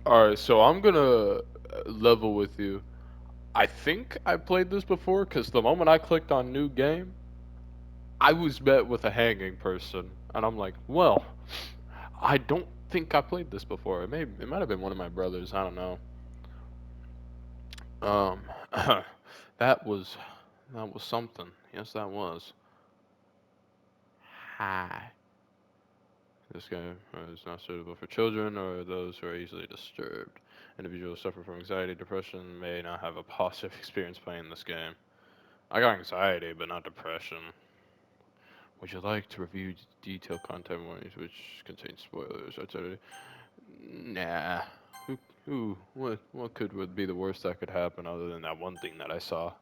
Alright, so I'm gonna level with you. I think I played this before because the moment I clicked on new game, I was met with a hanging person. And I'm like, well, I don't think I played this before. It might have been one of my brothers, I don't know. Um that was that was something. Yes, that was. Hi. This game is not suitable for children or those who are easily disturbed. Individuals suffer from anxiety, depression, may not have a positive experience playing this game. I got anxiety, but not depression. Would you like to review detailed content warnings which contain spoilers, etc.? Nah. What could would be the worst that could happen other than that one thing that I saw?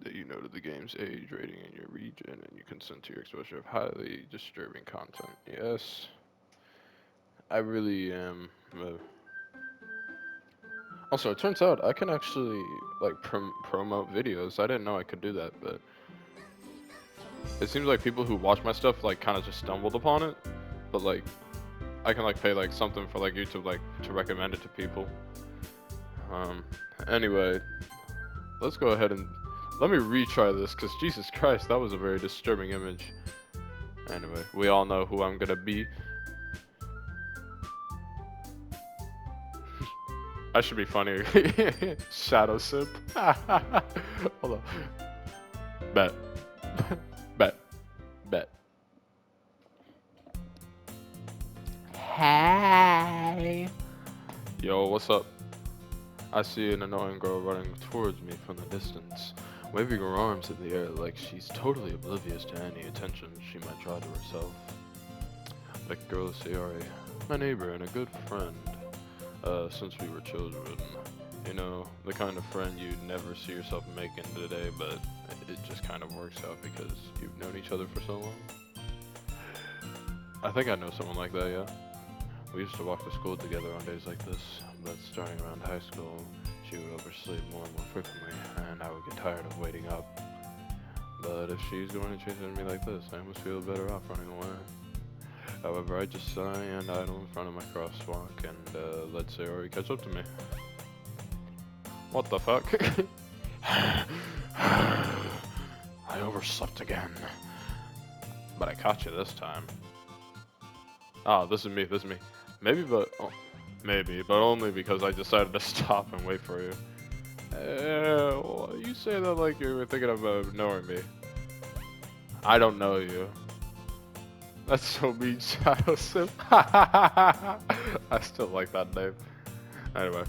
That you know to the game's age rating in your region and you consent to your exposure of highly disturbing content. Yes, I really am. Also, it turns out I can actually like promote videos. I didn't know I could do that, but it seems like people who watch my stuff like kind of just stumbled upon it. But like, I can like pay like something for like YouTube like to recommend it to people. Um, anyway, let's go ahead and let me retry this because Jesus Christ, that was a very disturbing image. Anyway, we all know who I'm gonna be. I should be funnier. Shadow Simp. Hold on. Bet. Bet. Bet. Hey. Yo, what's up? I see an annoying girl running towards me from the distance, waving her arms in the air like she's totally oblivious to any attention she might draw to herself. That girl is Sayori, my neighbor and a good friend, since we were children. You know, the kind of friend you'd never see yourself making today, but it just kind of works out because you've known each other for so long. I think I know someone like that, yeah. We used to walk to school together on days like this, but starting around high school, she would oversleep more and more frequently, and I would get tired of waiting up. But if she's going to chase at me like this, I almost feel better off running away. However, I just sigh and idle in front of my crosswalk and let Sayori catch up to me. What the fuck? I overslept again. But I caught you this time. Ah, this is me, this is me. Maybe, but only because I decided to stop and wait for you. Well, you say that like you were thinking about ignoring me. I don't know you. That's so mean, Shadow Simp. I still like that name. Anyway.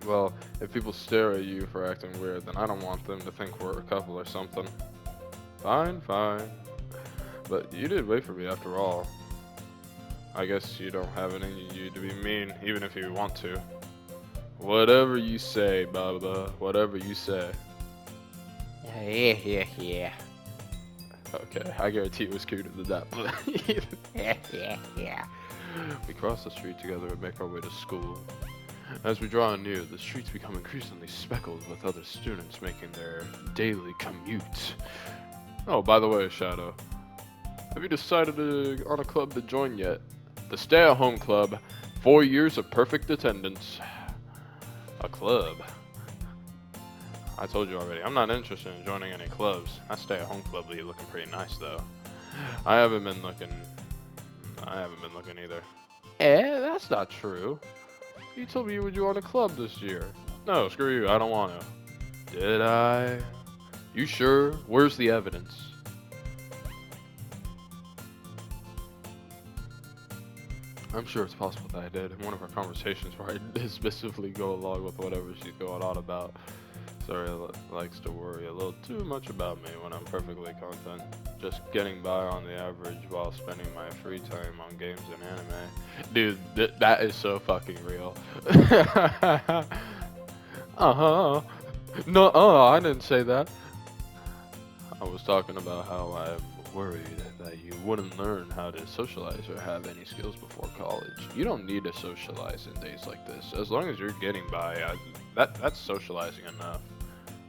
Well, if people stare at you for acting weird, then I don't want them to think we're a couple or something. Fine, fine. But you did wait for me after all. I guess you don't have it in you to be mean, even if you want to. Whatever you say, Baba. Whatever you say. Yeah. Okay, I guarantee it was cuter than that, but Yeah. we cross the street together and make our way to school. As we draw near, the streets become increasingly speckled with other students making their daily commute. Oh, by the way, Shadow, have you decided on a club to join yet? The Stay-at-Home Club. 4 years of perfect attendance. A club. I told you already, I'm not interested in joining any clubs. That Stay-at-Home Club will be looking pretty nice, though. I haven't been looking either. That's not true. You told me you would join a club this year. No, screw you, I don't want to. Did I? You sure? Where's the evidence? I'm sure it's possible that I did in one of our conversations where I dismissively go along with whatever she's going on about. Sorry, likes to worry a little too much about me when I'm perfectly content. Just getting by on the average while spending my free time on games and anime. Dude, that is so fucking real. Uh-huh. No, I didn't say that. I was talking about how I'm worried that you wouldn't learn how to socialize or have any skills before college. You don't need to socialize in days like this. As long as you're getting by, that's socializing enough.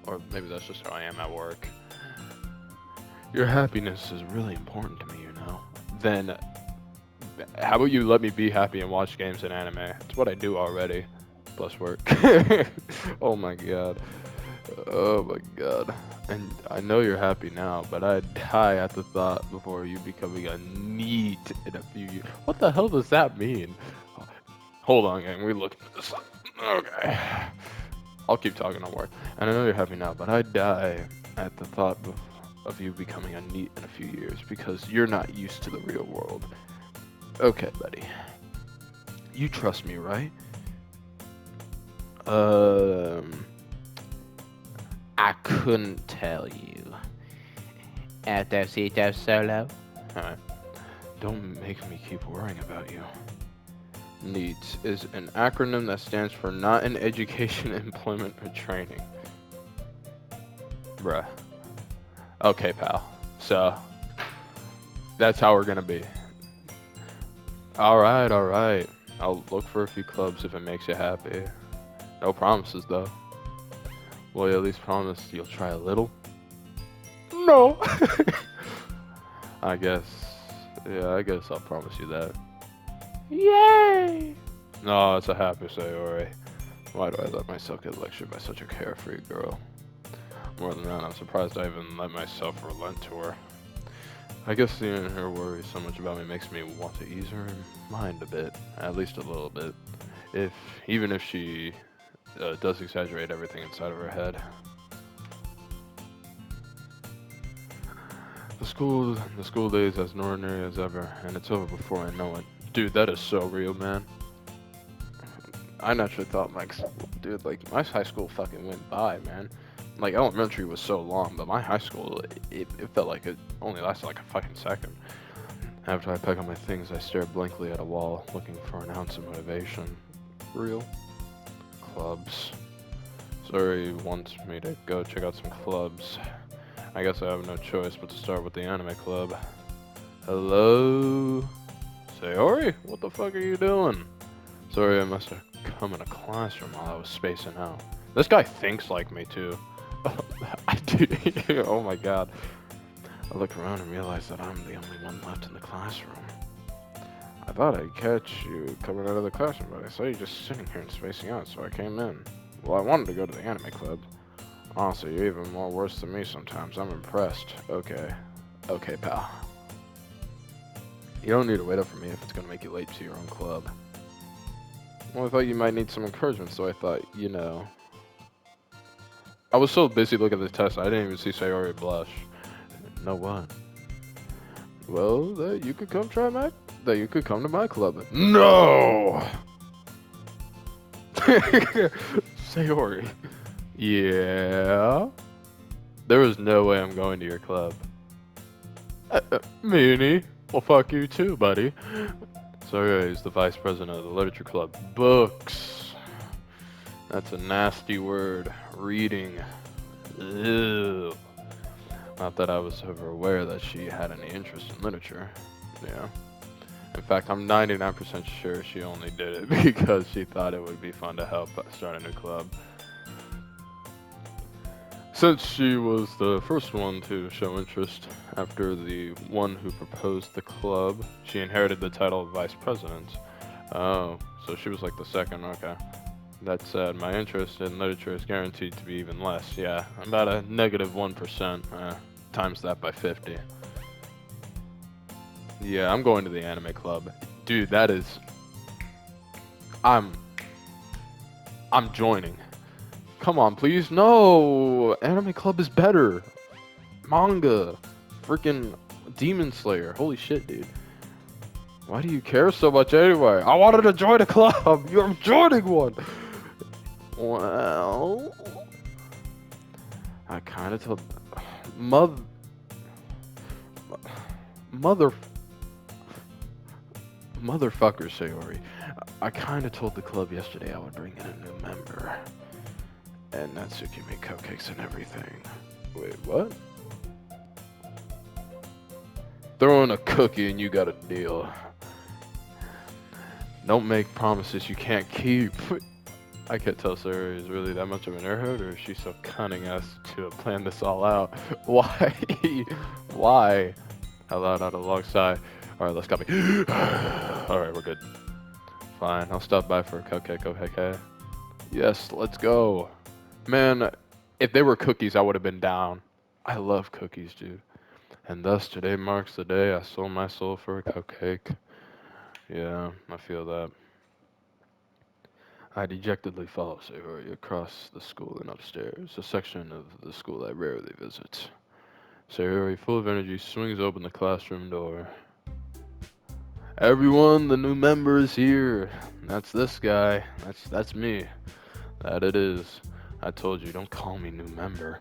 Or maybe that's just how I am at work. Your happiness is really important to me, you know. Then How about you let me be happy and watch games and anime? It's what I do already. Plus work. Oh my god. Oh my god. And I know you're happy now, but I'd die at the thought before you becoming a neat in a few years. What the hell does that mean? Hold on, gang. We look this up. Okay. I'll keep talking, don't worry. And I know you're happy now, but I'd die at the thought of you becoming a neat in a few years because you're not used to the real world. Okay, buddy. You trust me, right? I couldn't tell you. Altocito solo. Alright. Don't make me keep worrying about you. NEET is an acronym that stands for Not in Education, Employment, or Training. Bruh. Okay, pal. So, that's how we're gonna be. Alright, alright. I'll look for a few clubs if it makes you happy. No promises, though. Will you at least promise you'll try a little? No! I guess. Yeah, I guess I'll promise you that. Yay! No, it's a happy Sayori. Why do I let myself get lectured by such a carefree girl? More than that, I'm surprised I even let myself relent to her. I guess seeing her worry so much about me makes me want to ease her mind a bit, at least a little bit. Even if she does exaggerate everything inside of her head. The school day is as ordinary as ever, and it's over before I know it. Dude, that is so real, man. I naturally thought, like, dude, like, my high school fucking went by, man. Like, elementary was so long, but my high school, it felt like it only lasted like a fucking second. After I pack up my things, I stare blankly at a wall, looking for an ounce of motivation. Real? Clubs. Sorry wants me to go check out some clubs. I guess I have no choice but to start with the anime club. Hello? Sayori? What the fuck are you doing? Sorry, I must have come in a classroom while I was spacing out. This guy thinks like me too. I do. Oh my god. I look around and realize that I'm the only one left in the classroom. I thought I'd catch you coming out of the classroom, but I saw you just sitting here and spacing out, so I came in. Well, I wanted to go to the anime club. Honestly, you're even more worse than me sometimes. I'm impressed. Okay. Okay, pal. You don't need to wait up for me if it's gonna make you late to your own club. Well, I thought you might need some encouragement, so I thought, you know. I was so busy looking at the test, I didn't even see Sayori blush. No what? Well, that you could come to my club. No! Sayori. Yeah? There was no way I'm going to your club. Meanie? Well, fuck you too, buddy. Sayori is the vice president of the literature club. Books. That's a nasty word. Reading. Ew. Not that I was ever aware that she had any interest in literature. Yeah. In fact, I'm 99% sure she only did it because she thought it would be fun to help start a new club. Since she was the first one to show interest after the one who proposed the club, she inherited the title of vice president. Oh, so she was like the second, okay. That said, my interest in literature is guaranteed to be even less. Yeah, about a -1%. Times that by 50. Yeah, I'm going to the anime club. Dude, that is... I'm joining. Come on, please. No! Anime club is better. Manga. Freaking Demon Slayer. Holy shit, dude. Why do you care so much anyway? I wanted to join a club. You're joining one. Well... I kind of told... Motherfucker, Sayori. I kind of told the club yesterday I would bring in a new member. And Natsuki made cupcakes and everything. Wait, what? Throw in a cookie and you got a deal. Don't make promises you can't keep. I can't tell Sayori is really that much of an airhead, or is she so cunning as to plan this all out? Why? Why? Hell out a long sigh. Alright, let's copy. Alright, we're good. Fine, I'll stop by for a cupcake, okay? Yes, let's go. Man, if they were cookies, I would have been down. I love cookies, dude. And thus, today marks the day I sold my soul for a cupcake. Yeah, I feel that. I dejectedly follow Sayori across the school and upstairs, a section of the school I rarely visit. Sayori, full of energy, swings open the classroom door. Everyone, the new member is here. That's this guy. That's me. That it is. I told you, don't call me new member.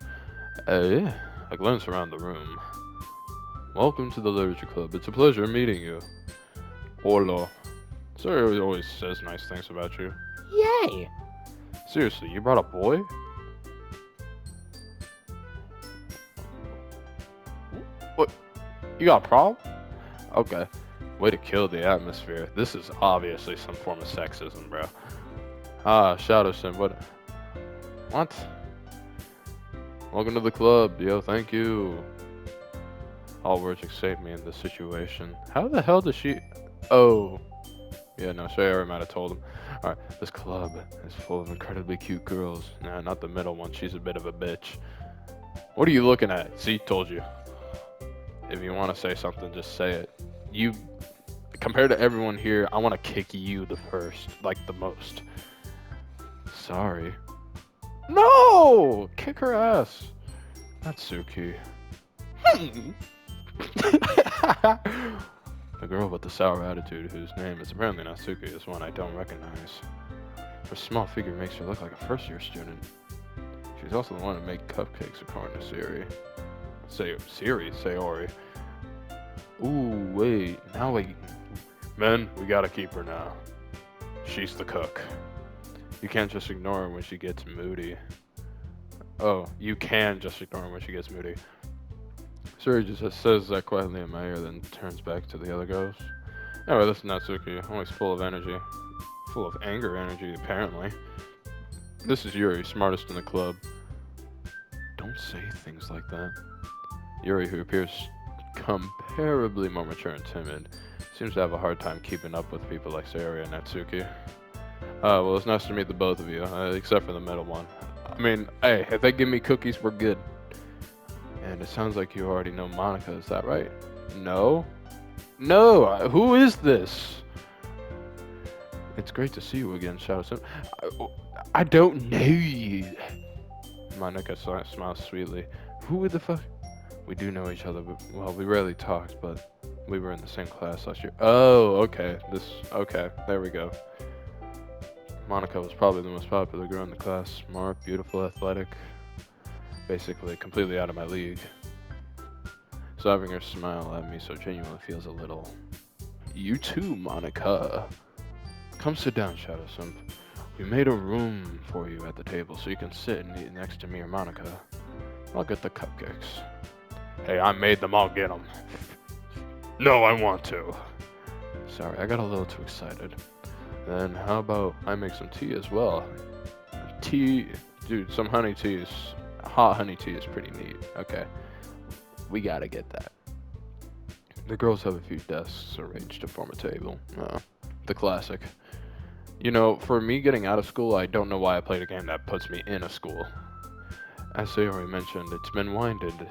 Yeah. I glance around the room. Welcome to the Literature Club. It's a pleasure meeting you. Hola. Sayori always says nice things about you. Yay! Seriously, you brought a boy? What? You got a problem? Okay. Way to kill the atmosphere. This is obviously some form of sexism, bro. Ah, Shadowson, what? What? Welcome to the club, yo, thank you. All words escape me in this situation. How the hell does she... Oh. Yeah, no, Sayori might have told him. Alright, this club is full of incredibly cute girls. Nah, not the middle one, she's a bit of a bitch. What are you looking at? See, told you. If you want to say something, just say it. You, compared to everyone here, I want to kick you the first, like the most. Sorry. No! Kick her ass. Natsuki. The girl with the sour attitude, whose name is apparently Natsuki, is one I don't recognize. Her small figure makes her look like a first-year student. She's also the one to make cupcakes, according to Sayori. Ooh, wait. Now wait. Men, we gotta keep her now. She's the cook. You can't just ignore her when she gets moody. Oh, you can just ignore her when she gets moody. Sayori just says that quietly in my ear, then turns back to the other girls. Anyway, this is Natsuki, always full of energy. Full of anger energy, apparently. This is Yuri, smartest in the club. Don't say things like that. Yuri, who appears comparably more mature and timid, seems to have a hard time keeping up with people like Sayori and Natsuki. Well, it's nice to meet the both of you, except for the middle one. I mean, hey, if they give me cookies, we're good. And it sounds like you already know Monica, is that right? No? No! Who is this? It's great to see you again, Shadowson. I don't know you. Monica smiles sweetly. Who the fuck? We do know each other, but, well, we rarely talked, but we were in the same class last year. Oh, okay. Okay, there we go. Monica was probably the most popular girl in the class. Smart, beautiful, athletic. Basically, completely out of my league. So having her smile at me so genuinely feels a little... You too, Monica. Come sit down, Shadowson. We made a room for you at the table so you can sit and eat next to me or Monica. I'll get the cupcakes. Hey, I made them, I'll get them. No, I want to. Sorry, I got a little too excited. Then how about I make some tea as well? Tea, dude, some honey tea is... Hot honey tea is pretty neat. Okay. We gotta get that. The girls have a few desks arranged to form a table. The classic. You know, for me getting out of school, I don't know why I played a game that puts me in a school. As Sayori mentioned, it's been widened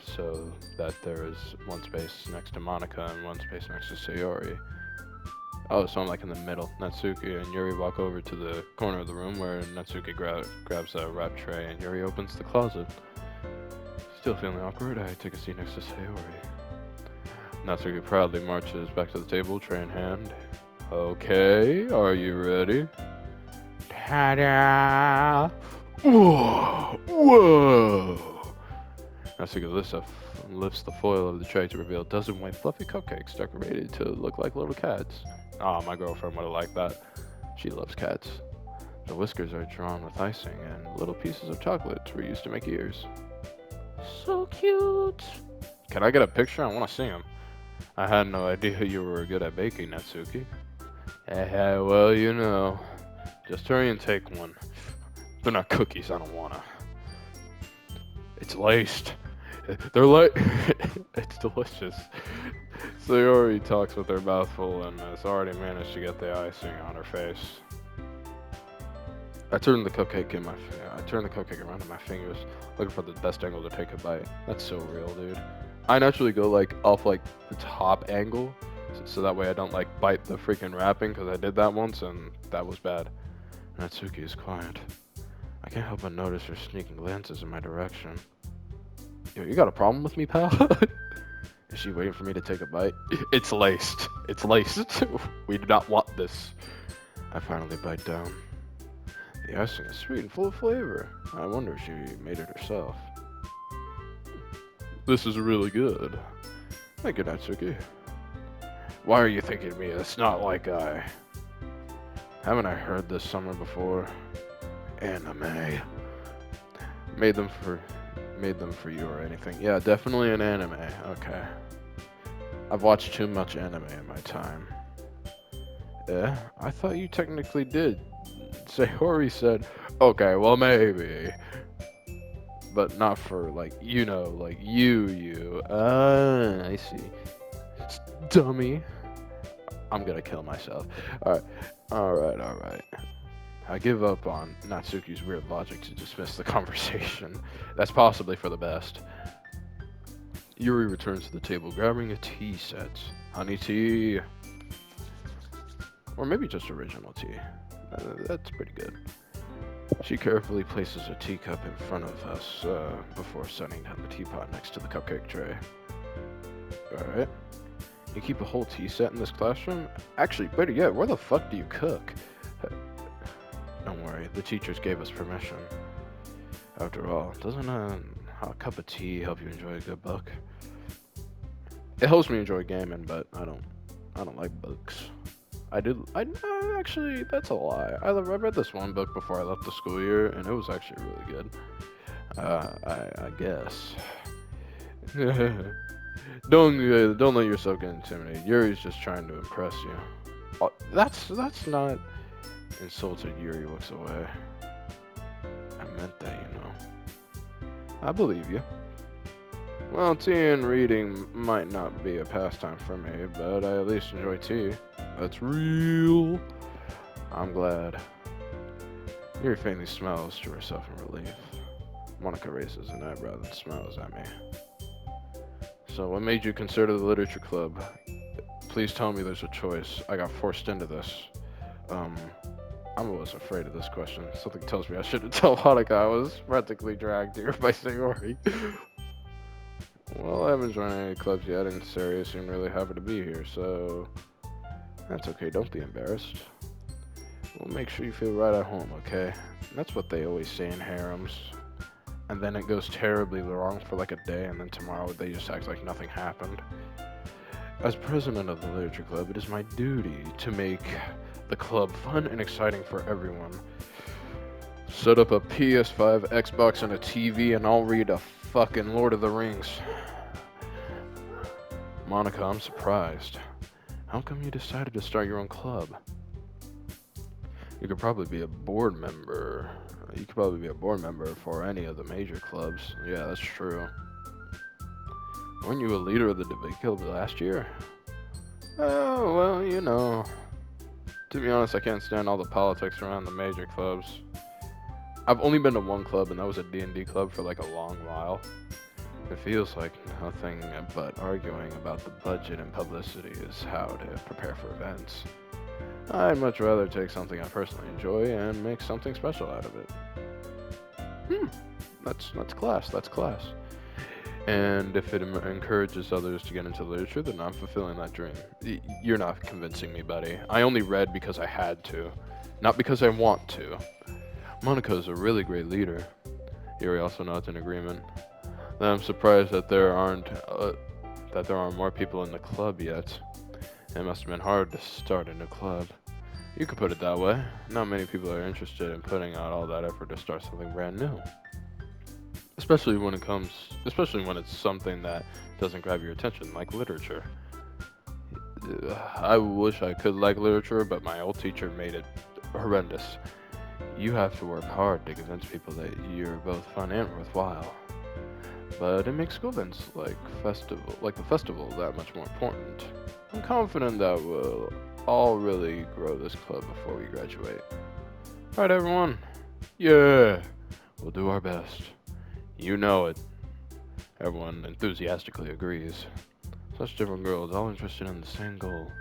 so that there is one space next to Monica and one space next to Sayori. Oh, so I'm like in the middle. Natsuki and Yuri walk over to the corner of the room where Natsuki grabs a wrap tray and Yuri opens the closet. Still feeling awkward, I take a seat next to Sayori. Natsuki proudly marches back to the table, tray in hand. Okay, are you ready? Ta-da! Whoa! Whoa! Natsuki lifts the foil of the tray to reveal a dozen white fluffy cupcakes decorated to look like little cats. Ah, my girlfriend would have liked that. She loves cats. The whiskers are drawn with icing, and little pieces of chocolate were used to make ears. So cute! Can I get a picture? I want to see them. I had no idea you were good at baking, Natsuki. Well, you know. Just hurry and take one. They're not cookies, I don't wanna. It's laced. They're like, it's delicious. Sayori talks with her mouth full and has already managed to get the icing on her face. I turned the cupcake around in my fingers, looking for the best angle to take a bite. That's so real, dude. I naturally go like off like the top angle, so that way I don't like bite the freaking wrapping, because I did that once and that was bad. Natsuki is quiet. I can't help but notice her sneaking glances in my direction. Yo, you got a problem with me, pal? Is she waiting for me to take a bite? It's laced. It's laced. We do not want this. I finally bite down. The icing is sweet and full of flavor. I wonder if she made it herself. This is really good. Thank you, Natsuki. Why are you thinking of me? It's not like I... Haven't I heard this somewhere before? Anime. Made them for you or anything. Yeah, definitely an anime. Okay. I've watched too much anime in my time. Yeah, I thought you technically did. Sayori said, okay, well maybe. But not for, like, you know, like, you. I see. Dummy. I'm gonna kill myself. Alright. I give up on Natsuki's weird logic to dismiss the conversation. That's possibly for the best. Yuri returns to the table, grabbing a tea set. Honey tea. Or maybe just original tea. That's pretty good. She carefully places a teacup in front of us before setting down the teapot next to the cupcake tray. Alright. You keep a whole tea set in this classroom? Actually, better yet, where the fuck do you cook? Don't worry, the teachers gave us permission. After all, doesn't a hot cup of tea help you enjoy a good book? It helps me enjoy gaming, but I don't like books. Actually, that's a lie. I read this one book before I left the school year, and it was actually really good. I guess. Don't let yourself get intimidated. Yuri's just trying to impress you. That's not insulted. Yuri looks away. I meant that, you know. I believe you. Well, tea and reading might not be a pastime for me, but I at least enjoy tea. That's real. I'm glad. Yuri faintly smiles to herself in relief. Monica raises an eyebrow and smiles at me. So, what made you consider the literature club? Please tell me there's a choice. I got forced into this. I was afraid of this question. Something tells me I shouldn't tell Monica I was practically dragged here by Sayori. Well, I haven't joined any clubs yet, and Saria seemed really happy to be here, so... That's okay, don't be embarrassed. We'll make sure you feel right at home, okay? That's what they always say in harems. And then it goes terribly wrong for like a day, and then tomorrow they just act like nothing happened. As president of the literature club, it is my duty to make the club fun and exciting for everyone. Set up a PS5, Xbox, and a TV, and I'll read a fucking Lord of the Rings. Monica, I'm surprised. How come you decided to start your own club? You could probably be a board member. You could probably be a board member for any of the major clubs. Yeah, that's true. Weren't you a leader of the debate club last year? Oh, well, you know. To be honest, I can't stand all the politics around the major clubs. I've only been to one club, and that was a D&D club for like a long while. It feels like nothing but arguing about the budget and publicity is how to prepare for events. I'd much rather take something I personally enjoy and make something special out of it. That's class, that's class. And if it encourages others to get into literature, then I'm fulfilling that dream. You're not convincing me, buddy. I only read because I had to, not because I want to. Monica is a really great leader. Yuri also nods in agreement. Then I'm surprised that there aren't more people in the club yet. It must have been hard to start a new club. You could put it that way. Not many people are interested in putting out all that effort to start something brand new. Especially when it's something that doesn't grab your attention, like literature. I wish I could like literature, but my old teacher made it horrendous. You have to work hard to convince people that you're both fun and worthwhile. but it makes school events like the festival that much more important. I'm confident that we'll all really grow this club before we graduate. Alright, everyone. Yeah, we'll do our best. You know it. Everyone enthusiastically agrees. Such different girls, all interested in the same goal.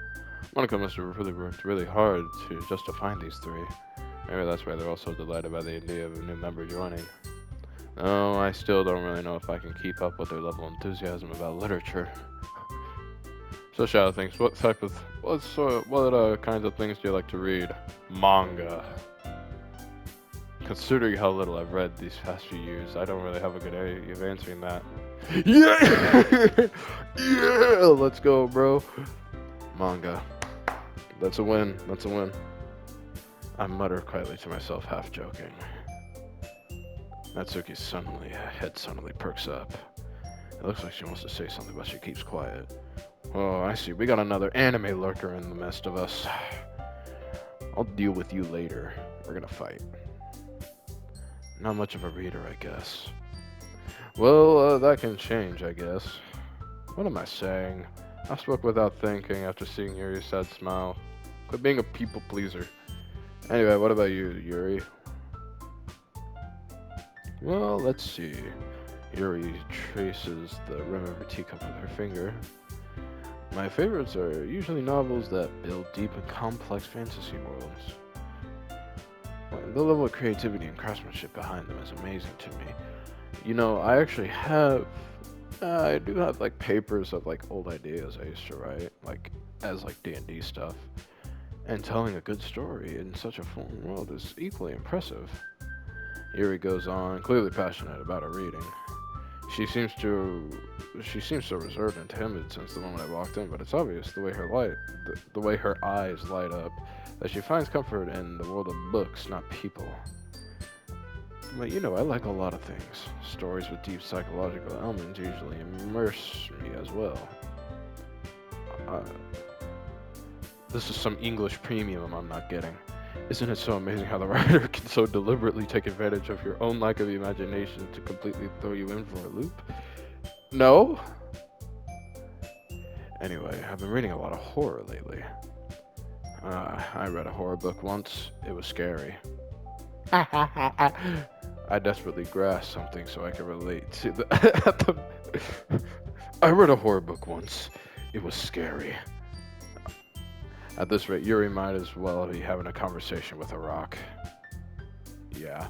Monica must have really worked really hard just to find these three. Maybe that's why they're all so delighted by the idea of a new member joining. No, I still don't really know if I can keep up with their level of enthusiasm about literature. So, Shadow thinks, what kinds of things do you like to read? Manga. Considering how little I've read these past few years, I don't really have a good idea of answering that. Yeah! Yeah! Let's go, bro. Manga. That's a win. That's a win. I mutter quietly to myself, half joking. Natsuki's head suddenly perks up. It looks like she wants to say something, but she keeps quiet. Oh, I see. We got another anime lurker in the midst of us. I'll deal with you later. We're gonna fight. Not much of a reader, I guess. Well, that can change, I guess. What am I saying? I spoke without thinking after seeing Yuri's sad smile. Quit being a people pleaser. Anyway, what about you, Yuri? Well, let's see. Yuri traces the rim of her teacup with her finger. My favorites are usually novels that build deep and complex fantasy worlds. The level of creativity and craftsmanship behind them is amazing to me. You know, I do have like papers of like old ideas I used to write, like as like D&D stuff. And telling a good story in such a foreign world is equally impressive. Yuri goes on, clearly passionate about her reading. She seems so reserved and timid since the moment I walked in, but it's obvious the way her eyes light up, that she finds comfort in the world of books, not people. But you know, I like a lot of things. Stories with deep psychological elements usually immerse me as well. This is some English premium I'm not getting. Isn't it so amazing how the writer can so deliberately take advantage of your own lack of imagination to completely throw you in for a loop? No? Anyway, I've been reading a lot of horror lately. I read a horror book once. It was scary. I desperately grasped something so I could relate to the... I read a horror book once. It was scary. At this rate, Yuri might as well be having a conversation with a rock. Yeah,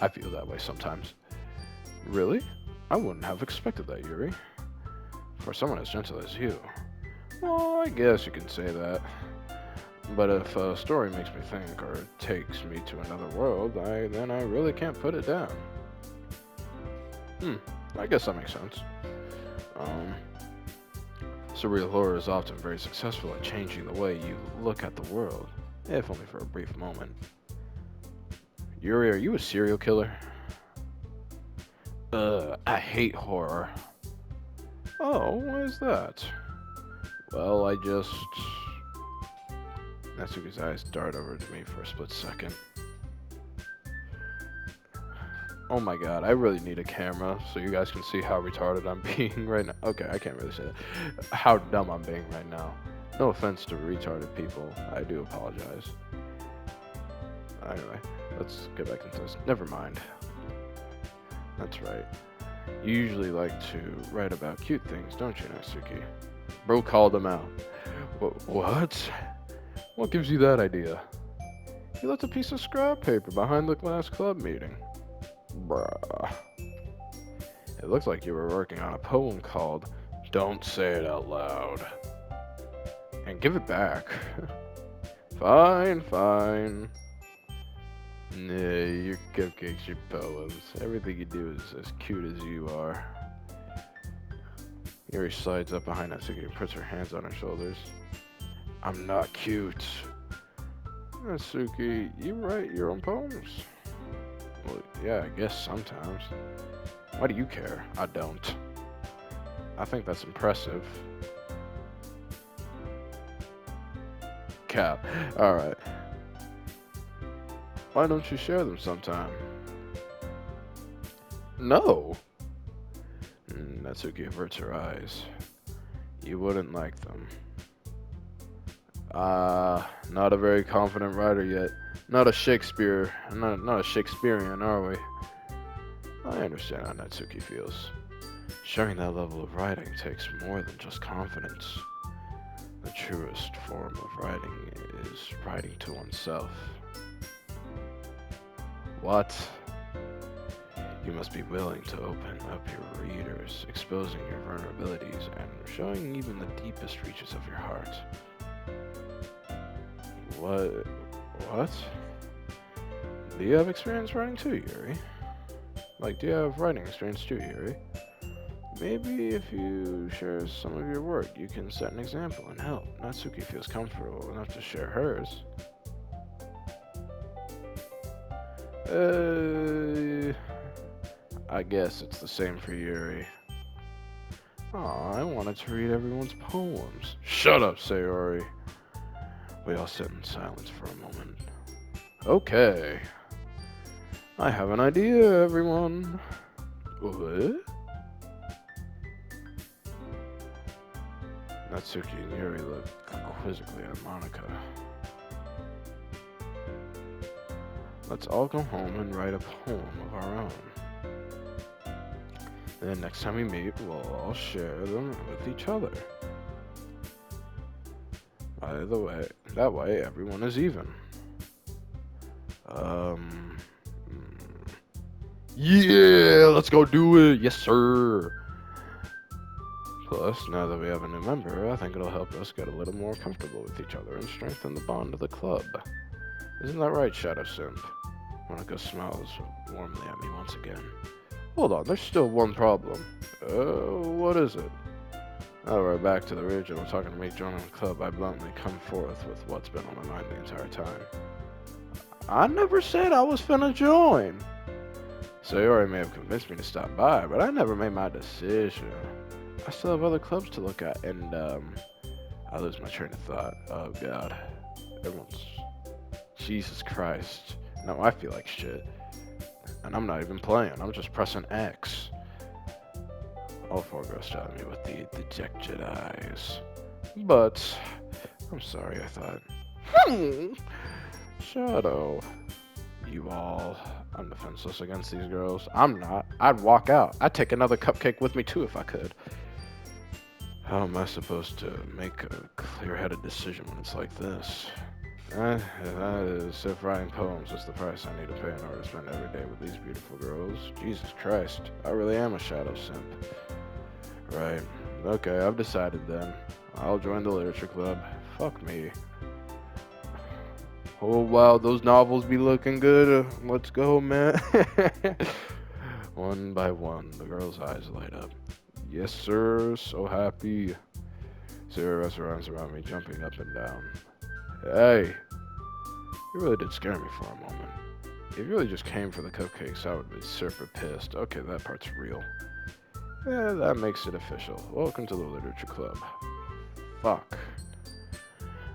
I feel that way sometimes. Really? I wouldn't have expected that, Yuri. For someone as gentle as you. Well, I guess you can say that. But if a story makes me think or takes me to another world, then I really can't put it down. I guess that makes sense. Surreal horror is often very successful at changing the way you look at the world, if only for a brief moment. Yuri, are you a serial killer? I hate horror. Oh, why is that? Well, Natsuki's eyes dart over to me for a split second. Oh my god, I really need a camera so you guys can see how retarded I'm being right now. Okay, I can't really say that. How dumb I'm being right now. No offense to retarded people. I do apologize. Anyway, let's get back into this. Never mind. That's right. You usually like to write about cute things, don't you, Natsuki? Bro called him out. What? What gives you that idea? He left a piece of scrap paper behind the last club meeting. Bruh. It looks like you were working on a poem called Don't Say It Out Loud. And give it back. Fine, fine. Nah, your cupcakes, your poems. Everything you do is as cute as you are. Yuri slides up behind Natsuki and puts her hands on her shoulders. I'm not cute. Natsuki, you write your own poems? Well, yeah, I guess sometimes. Why do you care? I don't. I think that's impressive. Cap. Alright. Why don't you share them sometime? No. Natsuki averts her eyes. You wouldn't like them. Not a very confident writer yet. Not a Shakespearean, are we? I understand how Natsuki feels. Sharing that level of writing takes more than just confidence. The truest form of writing is writing to oneself. What? You must be willing to open up your readers, exposing your vulnerabilities and showing even the deepest reaches of your heart. What? Do you have experience writing too, Yuri? Do you have writing experience too, Yuri? Maybe if you share some of your work, you can set an example and help. Natsuki feels comfortable enough to share hers. I guess it's the same for Yuri. Aw, I wanted to read everyone's poems. Shut up, Sayori. We all sit in silence for a moment. Okay. I have an idea, everyone. What? Natsuki and Yuri look quizzically at Monica. Let's all go home and write a poem of our own. Then next time we meet, we'll all share them with each other. By the way, that way everyone is even. Yeah, let's go do it. Yes, sir. Plus, now that we have a new member, I think it'll help us get a little more comfortable with each other and strengthen the bond of the club. Isn't that right, Shadow Simp? Monica smiles warmly at me once again. Hold on, there's still one problem. What is it? Now we're back to the original, talking to me joining the club. I bluntly come forth with what's been on my mind the entire time. I never said I was finna join. Sayori may have convinced me to stop by, but I never made my decision. I still have other clubs to look at, and, I lose my train of thought. Oh, God. Everyone's... Jesus Christ. Now I feel like shit. And I'm not even playing. I'm just pressing X. All four girls stared at me with the dejected eyes. But... I'm sorry, I thought. Shadow. You all... I'm defenseless against these girls. I'm not. I'd walk out. I'd take another cupcake with me too if I could. How am I supposed to make a clear-headed decision when it's like this? That is if writing poems is the price I need to pay in order to spend every day with these beautiful girls. Jesus Christ, I really am a shadow simp. Right. Okay, I've decided then. I'll join the literature club. Fuck me. Oh wow, those novels be looking good. Let's go, man. One by one, the girl's eyes light up. Yes, sir. So happy. Sarah runs around me, jumping up and down. Hey, you really did scare me for a moment. If you really just came for the cupcakes, I would be super pissed. Okay, that part's real. Yeah, that makes it official. Welcome to the literature club. Fuck.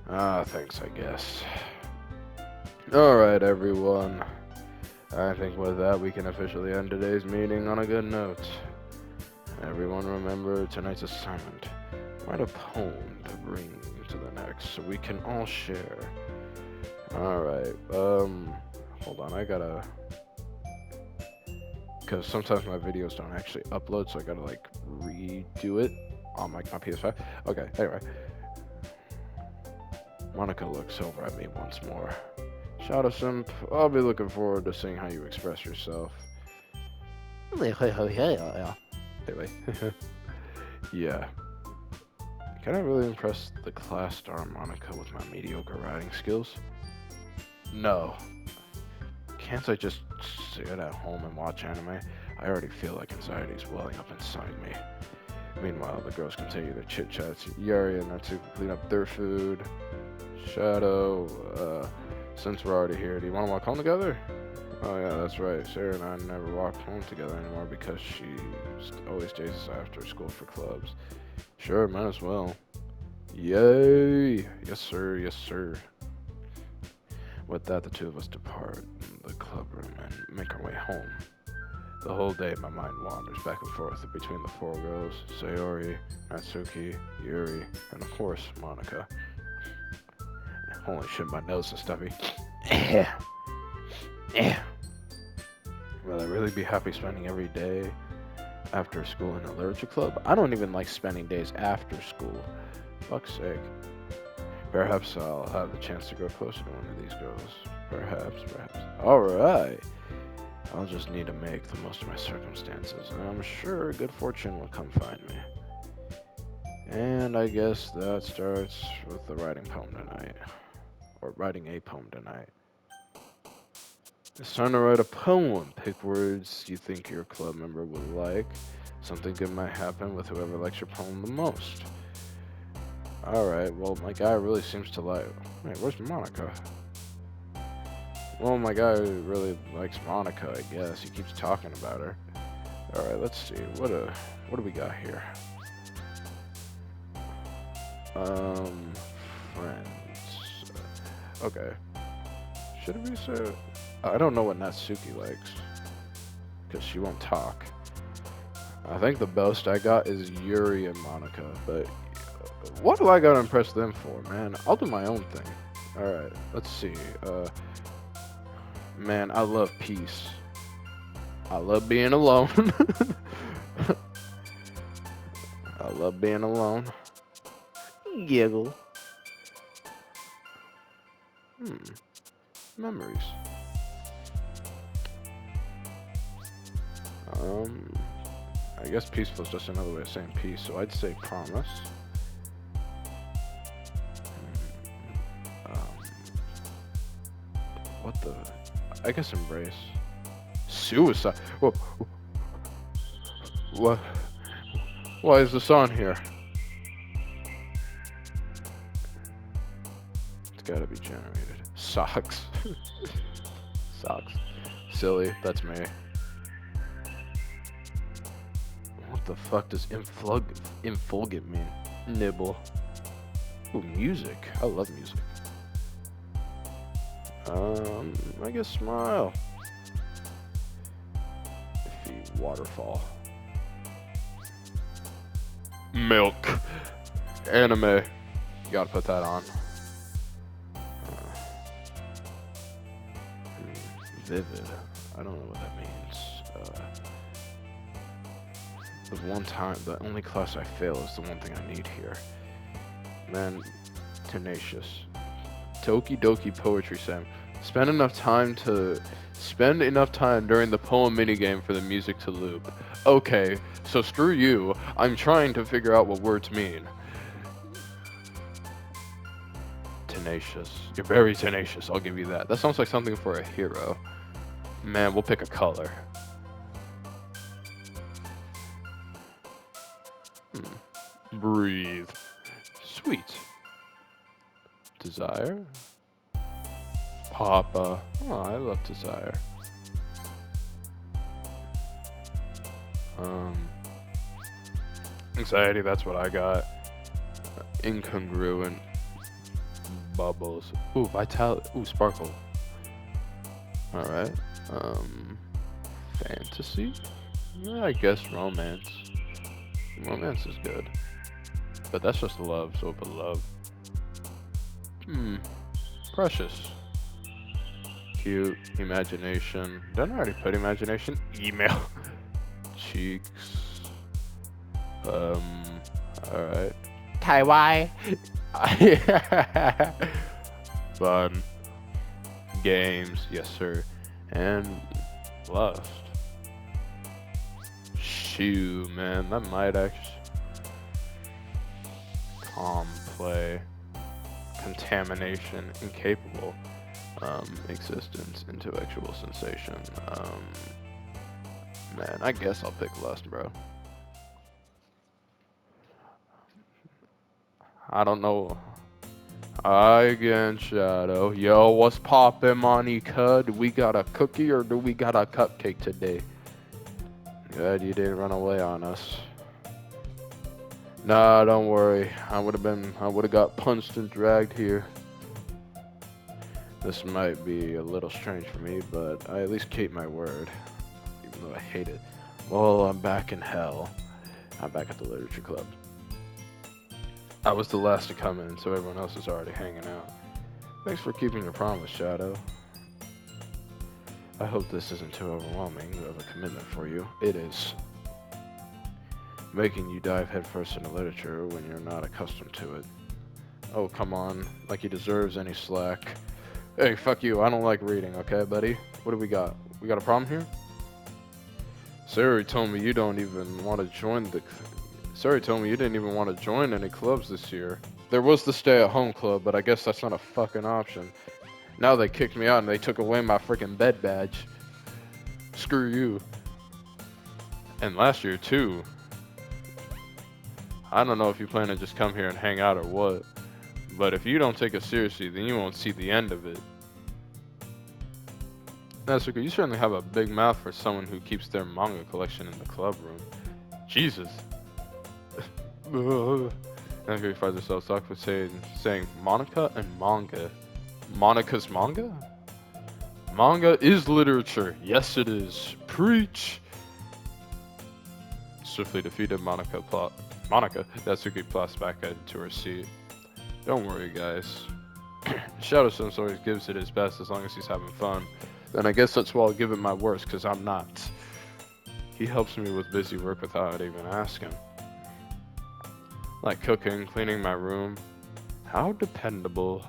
Thanks, I guess. Alright, everyone. I think with that, we can officially end today's meeting on a good note. Everyone remember tonight's assignment. Write a poem to bring to the next so we can all share. Alright, hold on, I gotta... Because sometimes my videos don't actually upload, so I gotta, redo it on my PS5. Okay, anyway. Monica looks over at me once more. Shadow Simp, I'll be looking forward to seeing how you express yourself. Anyway. Yeah. Can I really impress the class star Monica with my mediocre writing skills? No. Can't I just sit at home and watch anime? I already feel like anxiety is welling up inside me. Meanwhile, the girls continue their chit-chats. Yuri and Natsuki clean up their food. Shadow, since we're already here, do you want to walk home together? Oh yeah, that's right. Sarah and I never walk home together anymore because she always chases after school for clubs. Sure, might as well. Yay! Yes sir, yes sir. With that, the two of us depart the club room and make our way home. The whole day my mind wanders back and forth between the four girls, Sayori, Natsuki, Yuri, and of course, Monica. Holy shit, my nose is stuffy. Will I really be happy spending every day after school in a literature club? I don't even like spending days after school. Fuck's sake. Perhaps I'll have the chance to grow closer to one of these girls. Perhaps. Alright. I'll just need to make the most of my circumstances, and I'm sure good fortune will come find me. And I guess that starts with the writing poem tonight. Or writing a poem tonight. It's time to write a poem. Pick words you think your club member will like. Something good might happen with whoever likes your poem the most. Alright, well, my guy really seems to like... Wait, where's Monica? Well, my guy really likes Monica, I guess. He keeps talking about her. Alright, let's see. What do we got here? Friends. Okay. Should we say... I don't know what Natsuki likes. Because she won't talk. I think the best I got is Yuri and Monica, but... What do I gotta impress them for, man? I'll do my own thing. Alright, let's see. Man, I love peace. I love being alone. I love being alone. Giggle. Memories. I guess peaceful is just another way of saying peace, so I'd say promise. What the... I guess embrace. Suicide. Whoa. What? Why is this on here? It's gotta be generated. Socks. Socks. Silly. That's me. What the fuck does infulgent mean? Nibble. Ooh, music. I love music. I guess smile. Iffy waterfall. Milk. Anime. You gotta put that on. Vivid. I don't know what that means. The only class I fail is the one thing I need here. Man, tenacious. Doki Doki poetry slam. Spend enough time during the poem minigame for the music to loop. Okay, so screw you. I'm trying to figure out what words mean. Tenacious. You're very tenacious, I'll give you that. That sounds like something for a hero. Man, we'll pick a color. Breathe. Sweet. Desire. Papa. Oh, I love desire. Anxiety, that's what I got. Incongruent. Bubbles. Ooh, vitality. Ooh, sparkle. Alright. Fantasy? Yeah, I guess romance. Romance is good. But that's just love, so but love. Precious. Cute. Imagination. Didn't I already put imagination? Email. Cheeks. Alright. Taiwan. Fun. Games. Yes, sir. And lust. Shoe, man. That might actually... Calm play. Contamination. Incapable. Existence. Intellectual sensation. Man, I guess I'll pick lust, bro. I don't know. Again, Shadow. Yo, what's poppin', Monica? Do we got a cookie or do we got a cupcake today? Good, you didn't run away on us. Nah, don't worry. I would've got punched and dragged here. This might be a little strange for me, but I at least keep my word. even though I hate it. Well, I'm back in hell. I'm back at the literature club. I was the last to come in, so everyone else is already hanging out. Thanks for keeping your promise, Shadow. I hope this isn't too overwhelming of a commitment for you. It is. Making you dive headfirst into literature when you're not accustomed to it. Oh, come on. Like he deserves any slack. Hey, fuck you. I don't like reading, okay, buddy? What do we got? We got a problem here? Sari told me you don't even want to join the... Sari told me you didn't even want to join any clubs this year. There was the stay-at-home club, but I guess that's not a fucking option. Now they kicked me out and they took away my freaking bed badge. Screw you. And last year, too. I don't know if you plan to just come here and hang out or what. But if you don't take it seriously, then you won't see the end of it. Natsuko, you certainly have a big mouth for someone who keeps their manga collection in the club room. Jesus. Natsuko finds herself stuck with saying Monica and manga. Monica's manga? Manga is literature. Yes, it is. Preach. Swiftly defeated Monica, Natsuki plops back into her seat. Don't worry, guys. Shadow Sense always gives it his best as long as he's having fun. Then I guess that's why I'll give it my worst, because I'm not. He helps me with busy work without even asking. Like cooking, cleaning my room. How dependable.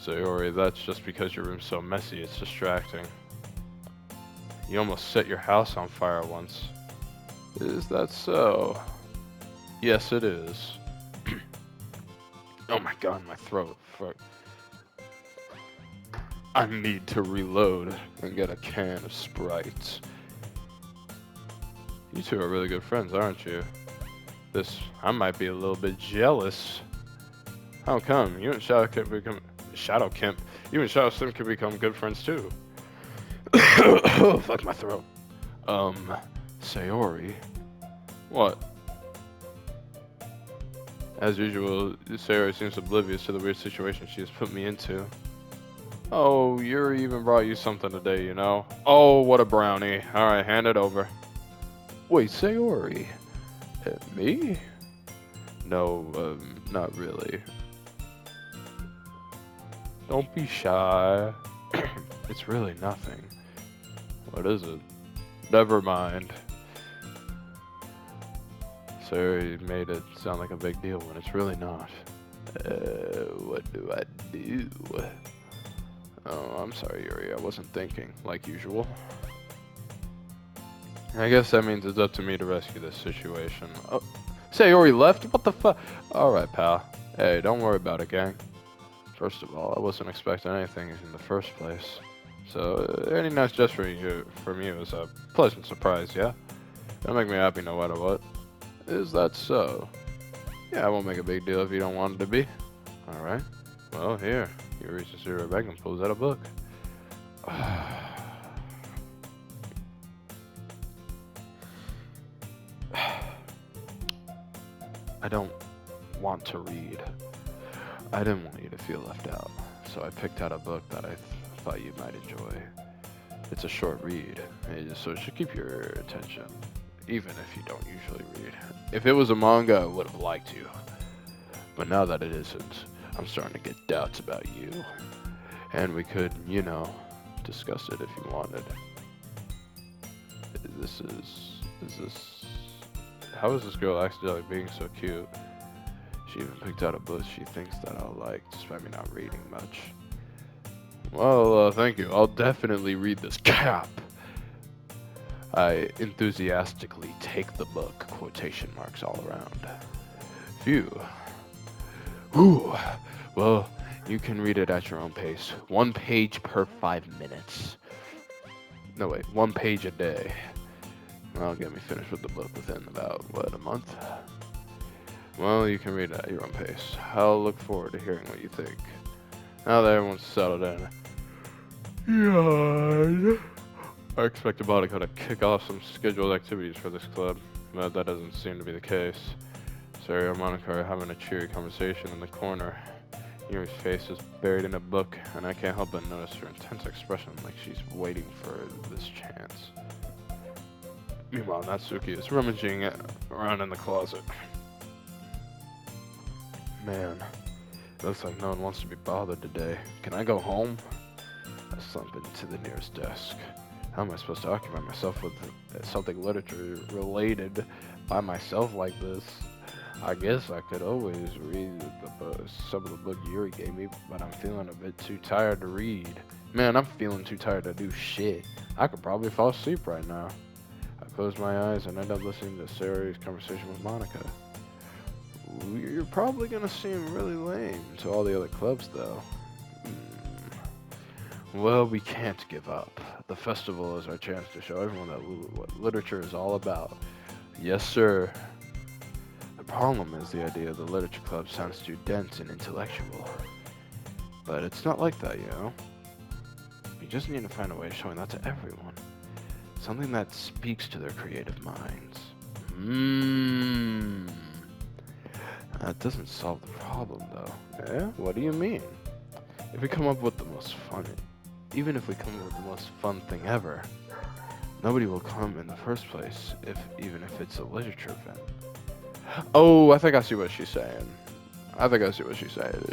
Sayori, that's just because your room's so messy, it's distracting. You almost set your house on fire once. Is that so? Yes, it is. Oh my god, my throat. Fuck. I need to reload and get a can of Sprite. You two are really good friends, aren't you? I might be a little bit jealous. How come? You and Shadow Kemp you and Shadow Sim can become good friends too. Oh, fuck my throat. Sayori. What? As usual, Sayori seems oblivious to the weird situation she has put me into. Oh, Yuri even brought you something today, you know? Oh, what a brownie. Alright, hand it over. Wait, Sayori? Me? No, not really. Don't be shy. It's really nothing. What is it? Never mind. Sayori made it sound like a big deal when it's really not. What do I do? Oh, I'm sorry, Yuri. I wasn't thinking, like usual. I guess that means it's up to me to rescue this situation. Oh, Sayori left? What the fuck? Alright, pal. Hey, don't worry about it, gang. First of all, I wasn't expecting anything in the first place. So, any nice gesture from you is a pleasant surprise, yeah? That'll make me happy no matter what. Is that so? Yeah, I won't make a big deal if you don't want it to be. Alright. Well, here. He reaches through her bag and pulls out a book. I don't want to read. I didn't want you to feel left out, so I picked out a book that I thought you might enjoy. It's a short read, so it should keep your attention, even if you don't usually read. If it was a manga, I would have liked you. But now that it isn't, I'm starting to get doubts about you. And we could, you know, discuss it if you wanted. How is this girl accidentally being so cute? She even picked out a book she thinks that I'll like, despite me not reading much. Well, thank you. I'll definitely read this cap. I enthusiastically take the book, quotation marks all around. Phew. Ooh. Well, you can read it at your own pace. 1 page per 5 minutes. No, wait, 1 page a day. That'll get me finished with the book within about, what, a month? Well, you can read it at your own pace. I'll look forward to hearing what you think. Now that everyone's settled in. Yeah. I expect Monica to kick off some scheduled activities for this club, but that doesn't seem to be the case. Sari and Monica are having a cheery conversation in the corner. Yuri's face is buried in a book, and I can't help but notice her intense expression like she's waiting for this chance. Meanwhile, Natsuki is rummaging around in the closet. Man, it looks like no one wants to be bothered today. Can I go home? I slump into the nearest desk. How am I supposed to occupy myself with something literature related by myself like this? I guess I could always read some of the book Yuri gave me, but I'm feeling a bit too tired to read. Man, I'm feeling too tired to do shit. I could probably fall asleep right now. I close my eyes and end up listening to Sayori's conversation with Monica. You're probably gonna seem really lame to all the other clubs, though. Well, we can't give up. The festival is our chance to show everyone what literature is all about. Yes, sir. The problem is the idea of the literature club sounds too dense and intellectual. But it's not like that, you know? We just need to find a way of showing that to everyone. Something that speaks to their creative minds. That doesn't solve the problem, though. Eh? What do you mean? If we come up with the most fun, even if we come up with the most fun thing ever, nobody will come in the first place, even if it's a literature event. Oh, I think I see what she's saying.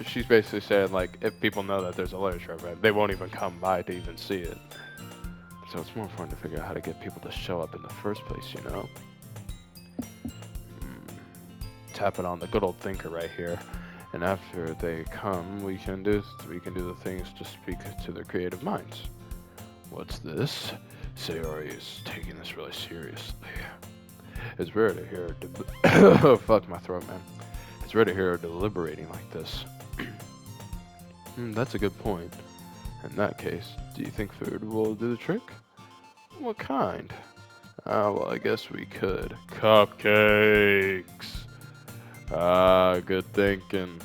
She's basically saying, like, if people know that there's a literature event, they won't even come by to even see it. So it's more important to figure out how to get people to show up in the first place, you know? Tapping on the good old thinker right here. And after they come, we can do the things to speak to their creative minds. What's this? Sayori is taking this really seriously. It's rare to hear her oh, fuck my throat, man. It's rare to hear her deliberating like this. That's a good point. In that case, do you think food will do the trick? What kind? Well, I guess we could. Cupcakes! Ah, good thinking.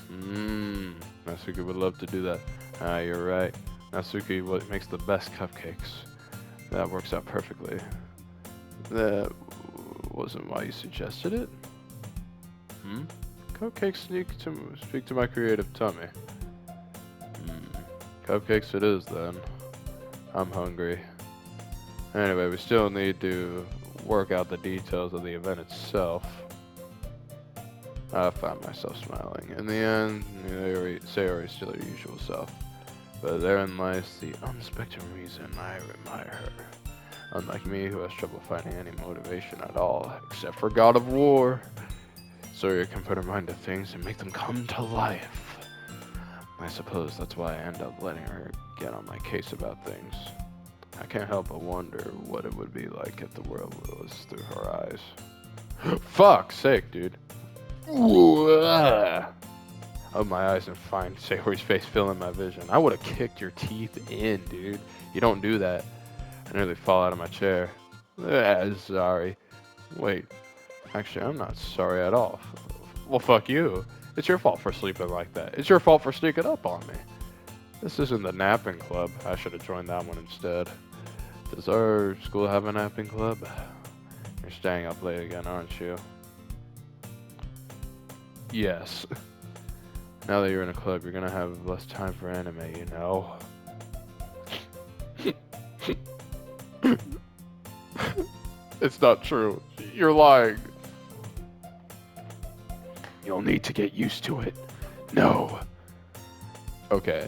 Natsuki would love to do that. Ah, you're right. Natsuki makes the best cupcakes. That works out perfectly. That wasn't why you suggested it? Cupcakes speak to my creative tummy. Cupcakes it is then. I'm hungry. Anyway, we still need to work out the details of the event itself. I found myself smiling. In the end, Sayori's still her usual self. But therein lies the unexpected reason I admire her. Unlike me, who has trouble finding any motivation at all, except for God of War. Sayori can put her mind to things and make them come to life. I suppose that's why I end up letting her get on my case about things. I can't help but wonder what it would be like if the world was through her eyes. Fuck's sake, dude. Open my eyes and find Sayori's face filling my vision. I would have kicked your teeth in, dude. You don't do that. I nearly fall out of my chair. Sorry. Wait. Actually, I'm not sorry at all. Well, fuck you. It's your fault for sleeping like that. It's your fault for sneaking up on me. This isn't the napping club. I should have joined that one instead. Does our school have a napping club? You're staying up late again, aren't you? Yes. Now that you're in a club, you're gonna have less time for anime, you know? It's not true. You're lying. You'll need to get used to it. No. Okay.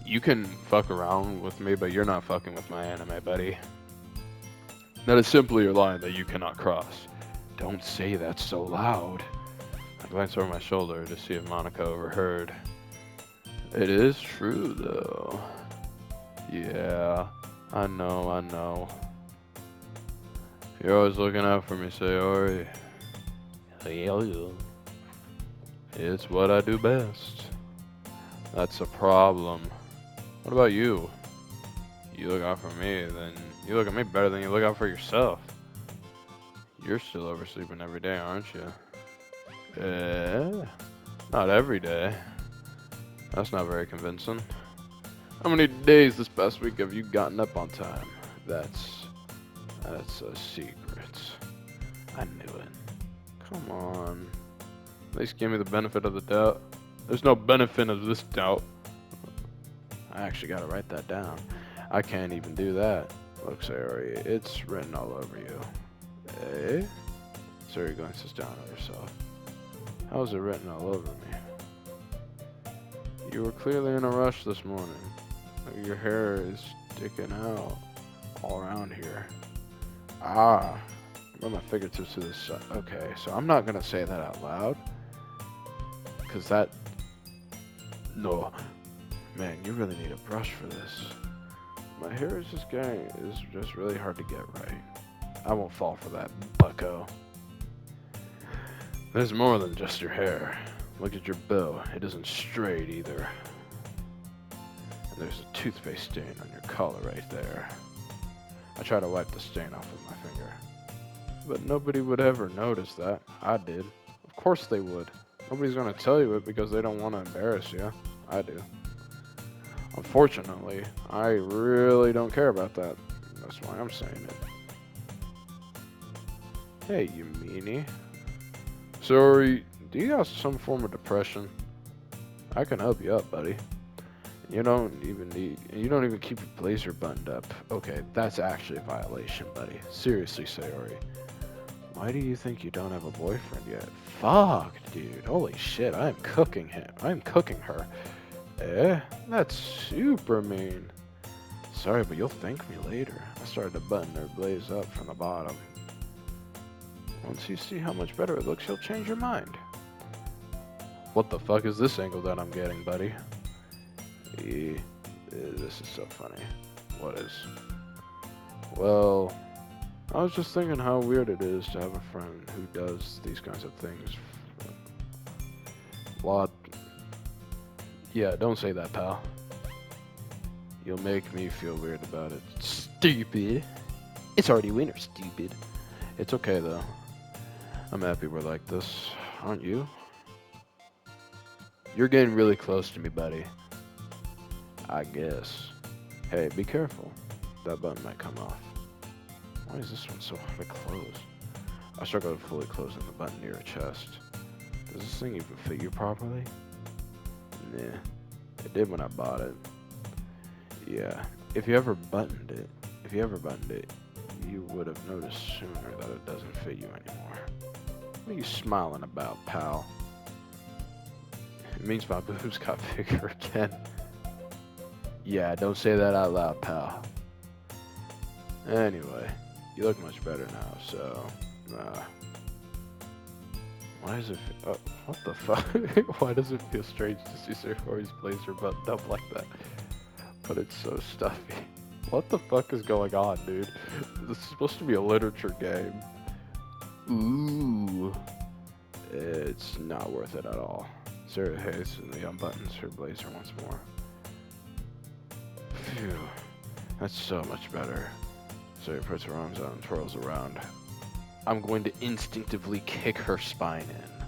You can fuck around with me, but you're not fucking with my anime, buddy. That is simply a line that you cannot cross. Don't say that so loud. I glanced over my shoulder to see if Monica overheard. It is true, though. Yeah, I know. You're always looking out for me, Sayori. It's what I do best. That's a problem. What about you? You look out for me, then you look at me better than you look out for yourself. You're still oversleeping every day, aren't you? Not every day. That's not very convincing. How many days this past week have you gotten up on time? That's a secret. I knew it. Come on. At least give me the benefit of the doubt. There's no benefit of this doubt. I actually gotta write that down. I can't even do that. Look, Sayori, it's written all over you. Eh? Sayori glances down at herself. How is it written all over me? You were clearly in a rush this morning. Your hair is sticking out all around here. Ah, run my fingertips to this side. Okay, so I'm not gonna say that out loud. Cause that... No. Man, you really need a brush for this. My hair is just really hard to get right. I won't fall for that, bucko. There's more than just your hair. Look at your bow. It isn't straight either. And there's a toothpaste stain on your collar right there. I try to wipe the stain off with my finger. But nobody would ever notice that. I did. Of course they would. Nobody's gonna tell you it because they don't want to embarrass you. I do. Unfortunately, I really don't care about that. That's why I'm saying it. Hey, you meanie. Sorry, do you have some form of depression? I can help you up, buddy. You don't even keep your blazer buttoned up. Okay, that's actually a violation, buddy. Seriously, Sayori. Why do you think you don't have a boyfriend yet? Fuck, dude. Holy shit, I am cooking him. I am cooking her. Eh? That's super mean. Sorry, but you'll thank me later. I started to button her blaze up from the bottom. Once you see how much better it looks, you'll change your mind. What the fuck is this angle that I'm getting, buddy? This is so funny. What is? Well, I was just thinking how weird it is to have a friend who does these kinds of things. What? Yeah, don't say that, pal. You'll make me feel weird about it. Stupid. It's already winter, stupid. It's okay, though. I'm happy we're like this. Aren't you? You're getting really close to me, buddy. I guess. Hey, be careful. That button might come off. Why is this one so hard to close? I struggle to fully closing the button near your chest. Does this thing even fit you properly? Nah. It did when I bought it. Yeah. If you ever buttoned it, you would have noticed sooner that it doesn't fit you anymore. What are you smiling about, pal? It means my boobs got bigger again. Yeah, don't say that out loud, pal. Anyway, you look much better now, so... Why does it feel... what the fuck? Why does it feel strange to see Sayori's blazer buttoned up like that? But it's so stuffy. What the fuck is going on, dude? This is supposed to be a literature game. Ooh. It's not worth it at all. Sarah hastily unbuttons her blazer once more. Phew. That's so much better. Sarah puts her arms out and twirls around. I'm going to instinctively kick her spine in.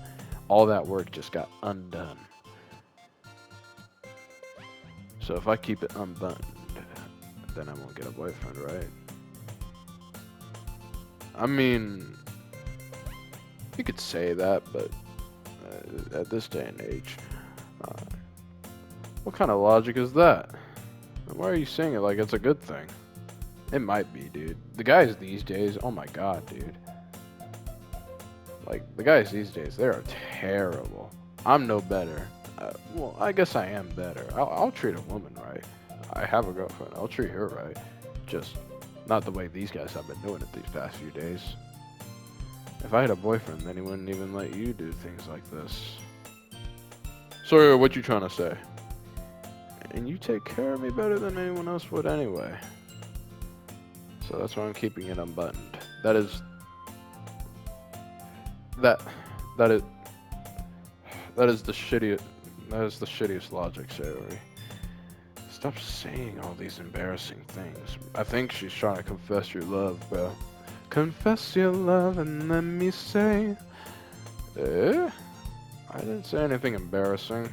All that work just got undone. So if I keep it unbuttoned, then I won't get a boyfriend, right? I mean, you could say that, but at this day and age, what kind of logic is that? And why are you saying it like it's a good thing? It might be, dude. The guys these days, oh my god, dude. Like, the guys these days, they are terrible. I'm no better. Well, I guess I am better. I'll treat a woman right. I have a girlfriend. I'll treat her right. Just not the way these guys have been doing it these past few days. If I had a boyfriend, then he wouldn't even let you do things like this. Sorry, what you trying to say? And you take care of me better than anyone else would anyway. So that's why I'm keeping it unbuttoned. That is the shittiest logic, Sayori. Stop saying all these embarrassing things. I think she's trying to confess your love, bro. Confess your love and let me say... Eh? I didn't say anything embarrassing.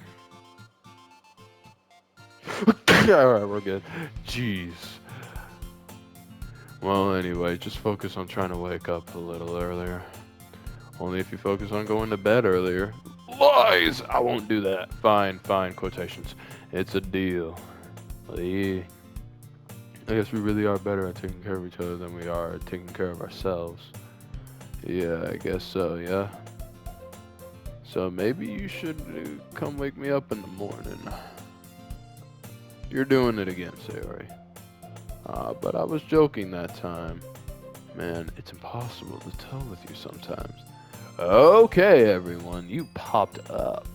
Alright, we're good. Jeez. Well, anyway, just focus on trying to wake up a little earlier. Only if you focus on going to bed earlier. lies! I won't do that. Fine, fine, quotations. It's a deal. I guess we really are better at taking care of each other than we are at taking care of ourselves. Yeah, I guess so, yeah. So maybe you should come wake me up in the morning. You're doing it again, Sayori. But I was joking that time. Man, it's impossible to tell with you sometimes. Okay, everyone, you popped up.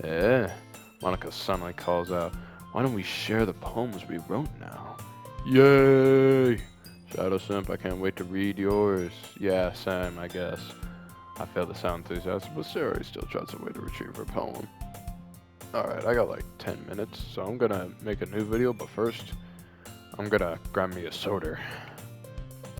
Yeah. Monica suddenly calls out, why don't we share the poems we wrote now? Yay! Shadow Simp, I can't wait to read yours. Yeah, Sam, I guess. I failed to sound enthusiastic, but Sayori still tries a way to retrieve her poem. Alright, I got like 10 minutes, so I'm gonna make a new video, but first, I'm gonna grab me a soda.